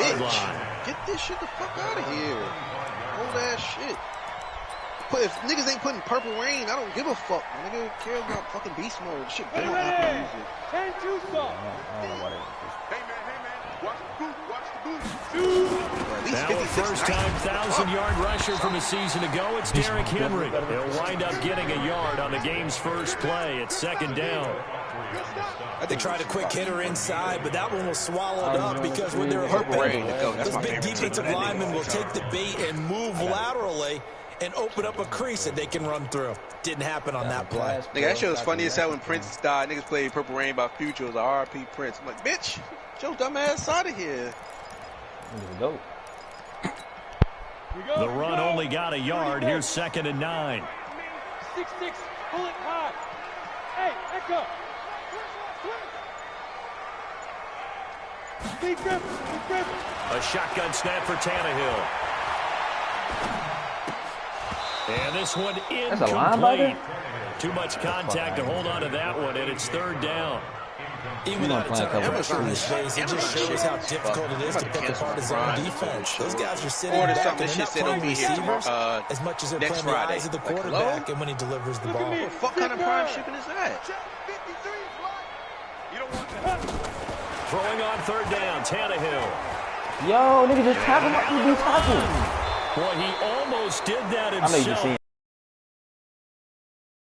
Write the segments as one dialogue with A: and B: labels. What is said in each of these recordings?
A: 20-yard line.
B: Get this shit the fuck out of here. Old ass shit. But if niggas ain't putting Purple Rain, I don't give a fuck. Nigga care about fucking beast mode. Shit, they don't have to use it.
C: Hey man, watch the boot.
A: Now a first-time 1,000-yard rusher from a season ago, it's Derrick Henry. He'll wind up getting a yard on the game's first play. It's second down.
D: They tried a quick hitter inside, but that one was swallowed up because when they're open, those big defensive linemen will take the bait and move laterally and open up a crease that they can run through. Didn't happen on that play.
B: Nigga, that shit was funny as hell when Prince died. Niggas played Purple Rain by Future. It was like R.I.P. Prince. I'm like, bitch, get your dumb ass out of here.
A: The run only got a yard. Here's second and 9.
C: 6-6, pull it high. Hey, echo. Big grip.
A: A shotgun snap for Tannehill. And this one incomplete. Too much contact to hold on to that one, and it's third down.
D: Even without a turnover in this phase, it just shows how difficult it is to pick apart his own defense. Those guys are sitting back and they're not playing receivers as much as they're playing the eyes of the quarterback and when he delivers the ball.
B: What the fuck kind of prime shipping is that?
A: Throwing on third down, Tannehill.
E: Yo, nigga, just tap him up and do tackles.
A: Boy, he almost did that himself.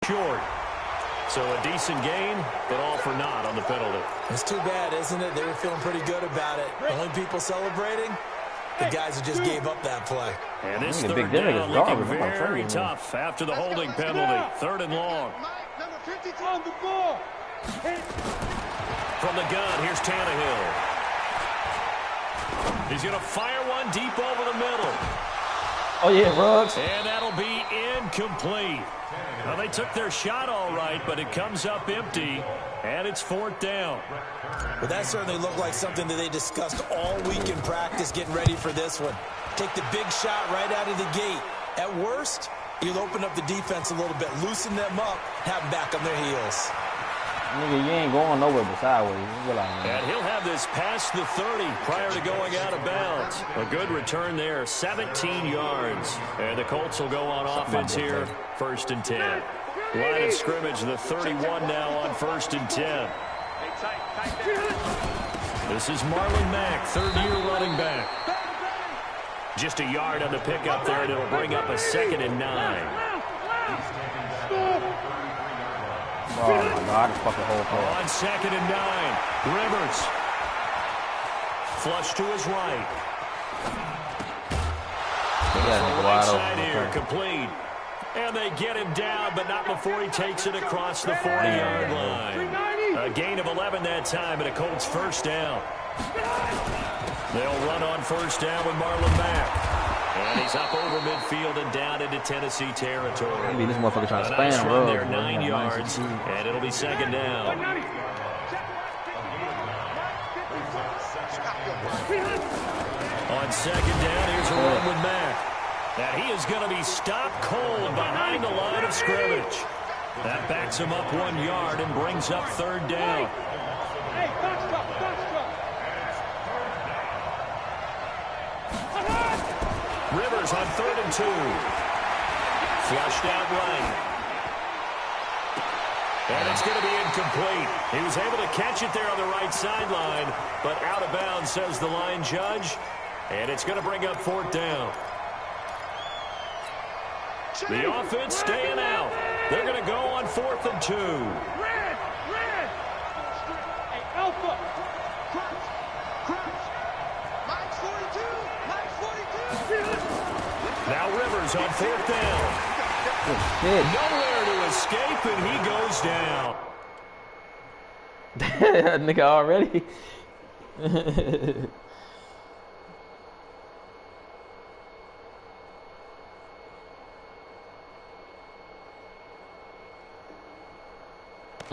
A: Short. So a decent gain, but all for naught on the penalty.
D: It's too bad, isn't it? They were feeling pretty good about it. Only people celebrating, the guys who just gave up that play.
A: And this third down looking very tough after the holding penalty. Third and long.
C: On the ball.
A: From the gun, here's Tannehill. He's going to fire one deep over the middle.
E: Oh, yeah, Ruggs.
A: And that'll be incomplete. Well, they took their shot all right, but it comes up empty, and it's fourth down.
D: But that certainly looked like something that they discussed all week in practice getting ready for this one. Take the big shot right out of the gate. At worst, you'll open up the defense a little bit, loosen them up, have them back on their heels.
E: Nigga, you ain't going nowhere but sideways.
A: And he'll have this past the 30 prior to going out of bounds. A good return there, 17 yards. And the Colts will go on offense here, first and 10. Line of scrimmage, the 31 now on first and 10. This is Marlon Mack, third-year running back. Just a yard on the pickup there, and it'll bring up a second and 9.
E: Oh, my God, I just fucking whole play.
A: On second and 9, Rivers. Flush to his right. Right side here, complete. And they get him down, but not before he takes it across the 40-yard line. A gain of 11 that time, and a Colts first down. They'll run on first down with Marlon Mack. And he's up over midfield and down into Tennessee territory.
E: Maybe this motherfucker trying to
A: nice
E: spam,
A: run
E: bro.
A: there, 9 yards, and it'll be second down. On second down, here's a run with Mack. And he is going to be stopped cold behind the line of scrimmage. That backs him up 1 yard and brings up third down.
C: Hey, box drop.
A: Rivers on third and 2. Flushed out right. And it's going to be incomplete. He was able to catch it there on the right sideline, but out of bounds, says the line judge. And it's going to bring up fourth down. The offense staying out. They're going to go on fourth and 2.
C: Red. Hey, Alpha.
A: Now Rivers on fourth down. Nowhere to escape, and he goes down.
E: Nigga already.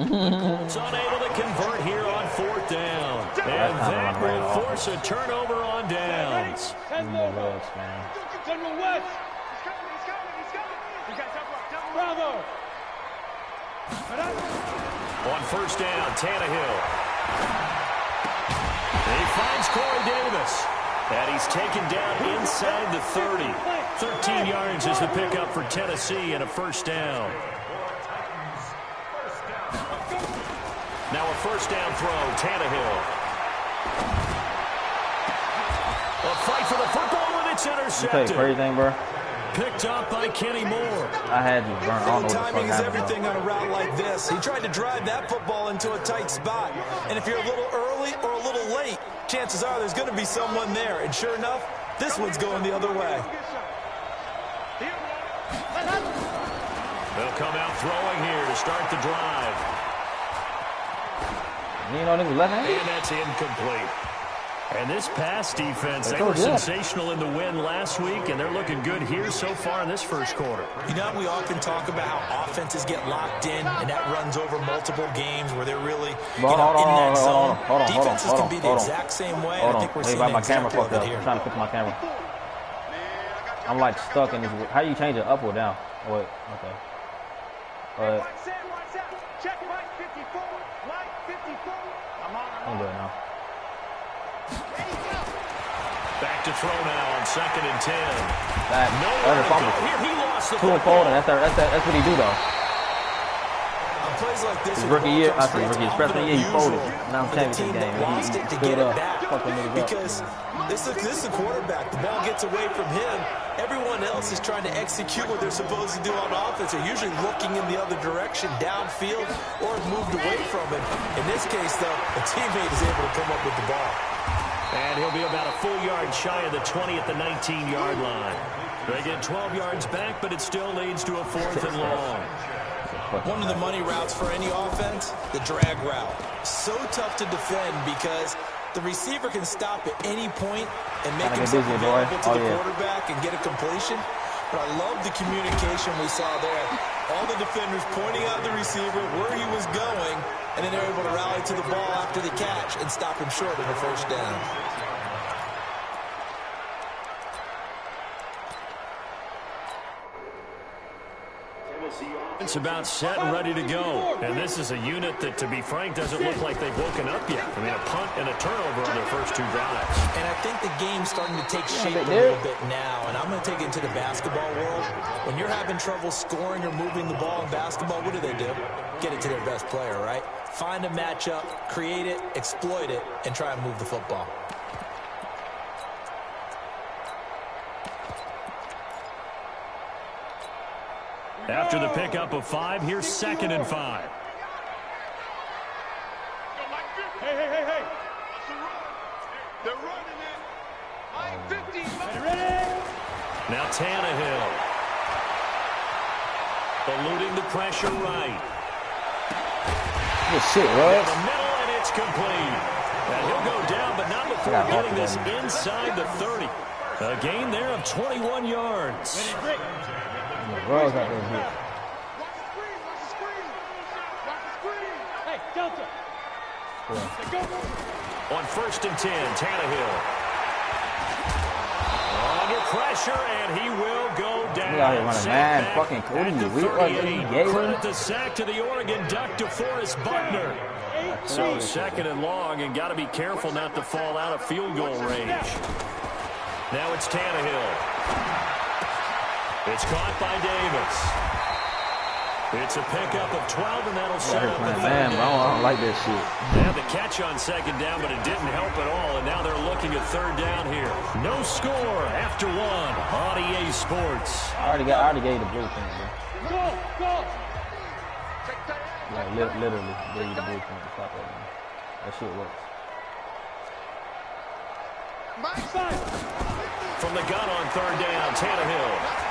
A: It's unable to convert here on fourth down. And that will force a turnover on downs.
C: General West. He's coming. Bravo.
A: On first down, Tannehill. He finds Corey Davis. And he's taken down inside the 30. 13 yards is the pickup for Tennessee and a first down. Now a first down throw, Tannehill. A fight for the football, and it's intercepted.
E: You play crazy thing, bro.
A: Picked up by Kenny Moore.
E: I had you, Burn. I don't know what the fuck
D: Timing is
E: happened,
D: everything on a route like this. He tried to drive that football into a tight spot. And if you're a little early or a little late, chances are there's going to be someone there. And sure enough, this one's going the other way.
A: They'll come out throwing here to start the drive.
E: You know niggas left-handed?
A: And that's incomplete. And this pass defense, they were sensational in the win last week, and they're looking good here so far in this first quarter.
D: You know, we often talk about how offenses get locked in, and that runs over multiple games where they're really in that zone. Defenses can be the exact same way, and I think we're seeing the exact opposite here.
E: I'm trying to fix my camera. I'm like stuck in this. How do you change it, up or down? Wait, okay. I'm good now.
A: Back to throw now on 2nd and 10.
E: That's a fumble.
A: Here he lost the
E: 2 and 4, and that's what he do though.
D: On plays like this,
E: His rookie year, I think rookie, his freshman year, he folded. Now I'm championship game. He stood up, fucking niggas up.
D: Because this is the quarterback. The ball gets away from him. Everyone else is trying to execute what they're supposed to do on offense. They're usually looking in the other direction, downfield, or moved away from him. In this case, though, a teammate is able to come up with the ball.
A: And he'll be about a full yard shy of the 20 at the 19-yard line. They get 12 yards back, but it still leads to a 4th and long.
D: One of the money routes for any offense, the drag route. So tough to defend because the receiver can stop at any point and make himself available to the quarterback and get a completion. But I love the communication we saw there. All the defenders pointing out the receiver, where he was going, and then they're able to rally to the ball after the catch and stop him short of a first down.
A: It's about set and ready to go. And this is a unit that, to be frank, doesn't look like they've woken up yet. I mean, a punt and a turnover on their first 2 drives.
D: And I think the game's starting to take shape a little bit now. And I'm going to take it into the basketball world. When you're having trouble scoring or moving the ball in basketball, what do? Get it to their best player, right? Find a matchup, create it, exploit it, and try and move the football.
A: After the pickup of 5, here's 2nd and 5.
C: Hey. They're running it. I'm 50. Ready?
A: Now Tannehill. Eluding the pressure right.
E: Good shit,
A: In
E: Russ.
A: the middle, and it's complete. And he'll go down, but not before getting this inside the 30. A gain there of 21 yards.
E: Russ out there here.
C: Hey, Delta.
A: On 1st and 10, Tannehill. Under pressure, and he will go down.
E: We out here running mad fucking Cody.
A: Credit the sack to the Oregon Duck, DeForest Buckner. So 2nd and long, and got to be careful not to fall out of field goal range. Now it's Tannehill. It's caught by Davis. It's a pickup of 12, and that'll set up the
E: man, I don't like this shit.
A: They had the catch on 2nd down, but it didn't help at all, and now they're looking at 3rd down here. No score after 1 on EA Sports.
E: I already gave you the blueprint, bro.
C: Go.
E: Like, literally gave you the blueprint to stop that, man. That shit works.
A: From the gun on 3rd down, Tannehill.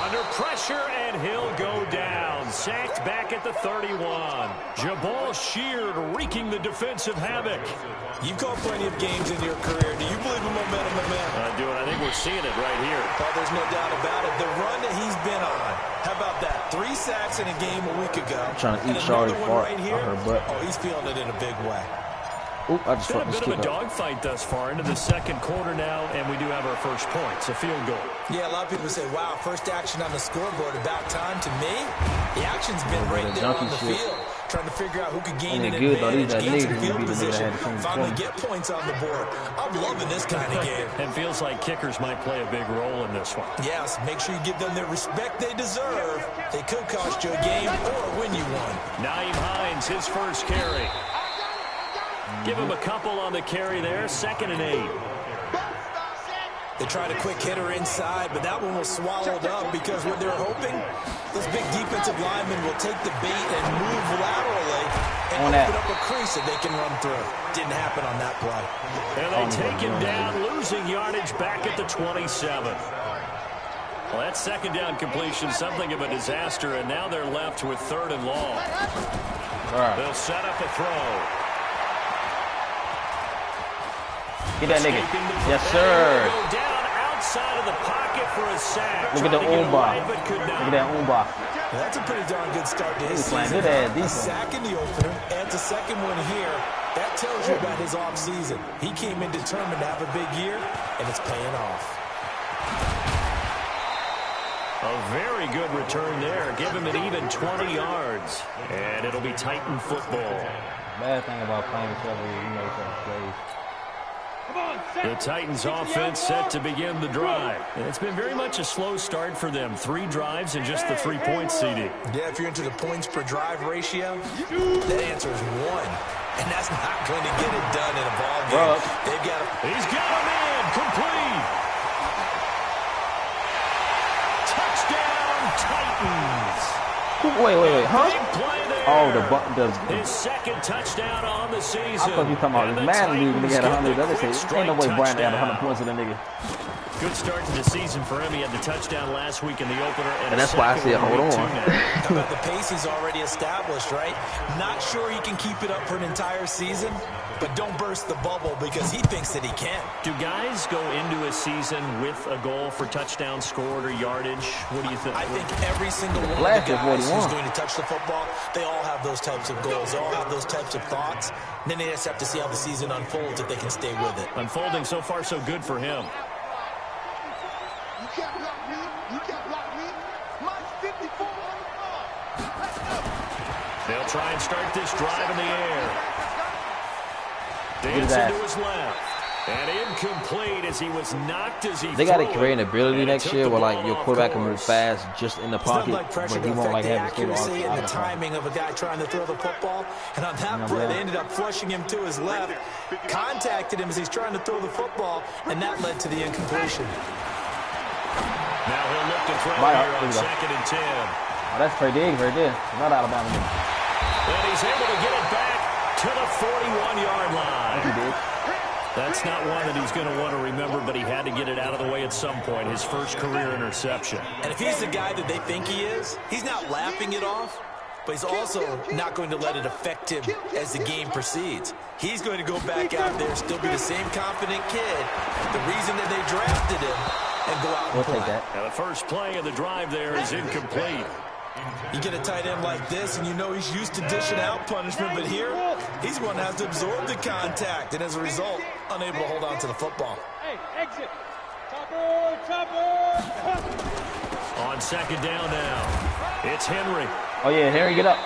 A: Under pressure, and he'll go down. Sacked back at the 31. Jabal Sheard wreaking the defensive havoc.
D: You've called plenty of games in your career. Do you believe in momentum, my man?
A: I do, and I think we're seeing it right here.
D: Oh, there's no doubt about it. The run that he's been on. How about that? 3 sacks in a game a week ago.
E: I'm trying to eat
D: Shari's
E: fart
D: right here.
E: on her butt.
D: Oh, he's feeling it in a big way.
E: Oop, I just
A: Been a
E: fucking
A: bit of a
E: skipped up.
A: dogfight thus far into the 2nd quarter now, and we do have our first point. It's a field goal.
D: Yeah, a lot of people say, wow, first action on the scoreboard, about time. To me, the action's been right there on the field. trying to figure out who could gain an
E: good,
D: advantage, gain some field
E: nigga
D: position,
E: had
D: finally get points on the board. I'm loving this kind of game.
A: It feels like kickers might play a big role in this one.
D: Yes, make sure you give them the respect they deserve. They could cost you a game or win you one.
A: Nyheim Hines, his first carry. Give him a couple on the carry there, 2nd and 8.
D: They tried a quick hitter inside, but that one was swallowed up because what they're hoping, this big defensive lineman will take the bait and move laterally and open up a crease that they can run through. Didn't happen on that play.
A: And they take him down, losing yardage back at the 27. Well, that 2nd down completion, something of a disaster, and now they're left with 3rd and long. They'll set up a throw.
E: Get that nigga. Yes, sir.
A: Go down outside of the pocket for a sack.
E: Look at the Umba. Look at that Umba.
D: Well, that's a pretty darn good start to his season.
E: Good ass
D: a
E: defense.
D: sack in the opener, adds a 2nd one here. That tells you about his offseason. He came in determined to have a big year, and it's paying off.
A: A very good return there. Give him an even 20 yards. And it'll be Titan football.
E: Bad thing about playing each other, you know, plays.
A: The Titans offense set to begin the drive. And it's been very much a slow start for them. 3 drives and just the 3 points, CD.
D: Yeah, if you're into the points per drive ratio, the answer is 1. And that's not going to get it done in a ball game. They've got
A: He's got him in. Complete. Touchdown, Titans.
E: Wait, huh? Oh,
A: his 2nd touchdown on the season.
E: I thought you were talking about this Madden league when they had 100. The other say, ain't no way Brian had 100 points in the nigga.
A: Good start to the season for him. He had the touchdown last week in the opener.
B: And that's why I said, hold on.
D: How about the pace he's already established, right? Not sure he can keep it up for an entire season, but don't burst the bubble because he thinks that he can.
A: Do guys go into a season with a goal for touchdown scored or yardage? What do you think?
D: I think every single one of the guys who's going to touch the football, they all have those types of goals. They all have those types of thoughts. And then they just have to see how the season unfolds if they can stay with it.
A: Unfolding so far so good for him.
C: You can't block me. You can't block me. Mine's 54 on the ball. Let's go.
A: They'll try and start this drive in the air. Dancing to his left. And incomplete as he was knocked as he
B: They got to create an ability next year where, like, your quarterback can move fast just in the pocket, but he won't, like, have his
D: accuracy and the timing of a guy trying to throw the football. And on that play, they ended up flushing him to his left, contacted him as he's trying to throw the football, and that led to the incompletion.
A: Now he'll look to throw here on 2nd and 10.
E: Oh, that's Trey Diggs right there. Not Alabama.
A: And he's able to get it back to the 41-yard line. That's not one that he's going to want to remember, but he had to get it out of the way at some point. His first career interception.
D: And if he's the guy that they think he is, he's not laughing it off, but he's also not going to let it affect him as the game proceeds. He's going to go back out there, still be the same confident kid, the reason that they drafted him, and go out and play.
A: Now the first play of the drive there is incomplete.
D: You get a tight end like this, and you know he's used to dishing out punishment, but here, he's one that has to absorb the contact, and as a result, unable to hold on to the football.
C: Hey, exit. Chopper.
A: On 2nd down now, it's Henry.
E: Oh, yeah, Henry, get up.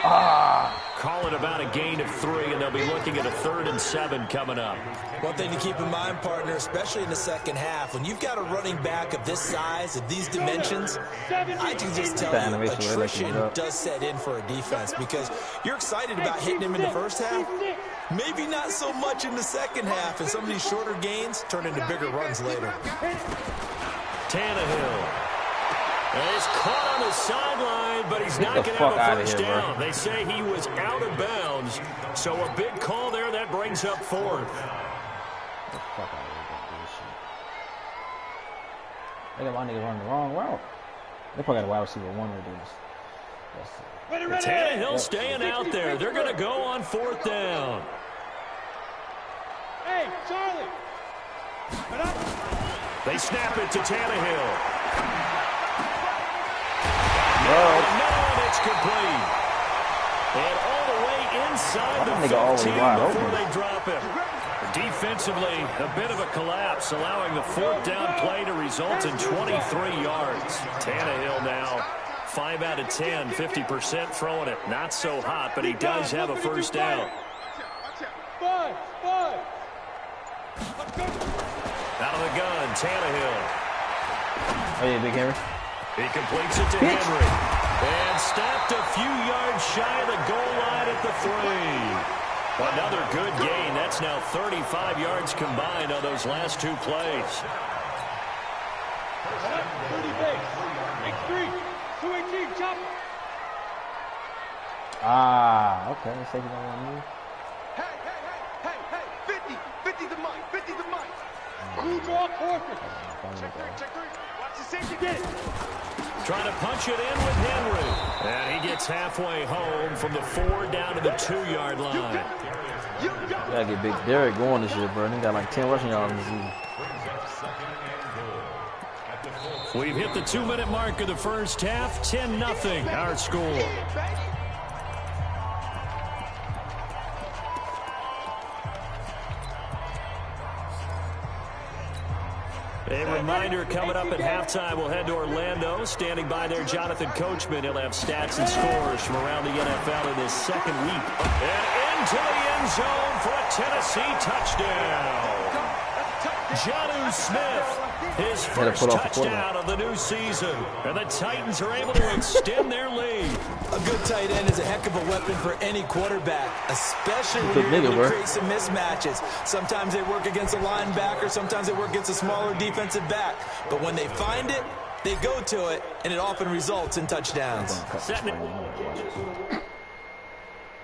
A: Call it about a gain of 3, and they'll be looking at a 3rd and 7 coming up.
D: One thing to keep in mind, partner, especially in the second half, when you've got a running back of this size, of these dimensions, I can just tell you attrition does set in for a defense because you're excited about hitting him in the first half, maybe not so much in the second half, and some of these shorter gains turn into bigger runs later.
A: Tannehill. And he's caught on the sideline, but he's not going to have a first down. They say he was out of bounds, so a big call there that brings up 4th.
E: They got my niggas running the wrong route. They probably got a wide receiver 1 or this.
A: Tannehill staying out there. They're going to go on 4th down.
C: Hey, Charlie.
A: They snap it to Tannehill.
E: No,
A: it's complete. And all the way inside the 15 before they drop him. Defensively, a bit of a collapse, allowing the 4th down play to result in 23 yards. Tannehill now 5 out of 10, 50% throwing it. Not so hot, but he does have a first down. Out of the gun, Tannehill.
E: Oh, yeah, Big Henry.
A: He completes it to Henry. And stopped a few yards shy of the goal line at the 3. Another good gain. That's now 35 yards combined on those last 2 plays.
E: Ah, okay. Let's take it on one move.
C: Hey, 50 the mic, 50 the mic. Watch the safety get it.
A: Trying to punch it in with Henry. And he gets halfway home from the 4 down to the 2-yard line.
E: Gotta get Big Derek going this year, bro. He got like 10 rushing yards in the season.
A: We've hit the 2-minute mark of the first half. 10-0 our score. A reminder, coming up at halftime, we'll head to Orlando. Standing by there, Jonathan Coachman. He'll have stats and scores from around the NFL in his second week. And into the end zone for a Tennessee touchdown. Jonnu Smith, his first touchdown of the new season. And the Titans are able to extend their lead.
D: A good tight end is a heck of a weapon for any quarterback, especially when you're able to create some mismatches. Sometimes they work against a linebacker, sometimes they work against a smaller defensive back. But when they find it, they go to it, and it often results in touchdowns.
A: Setting it.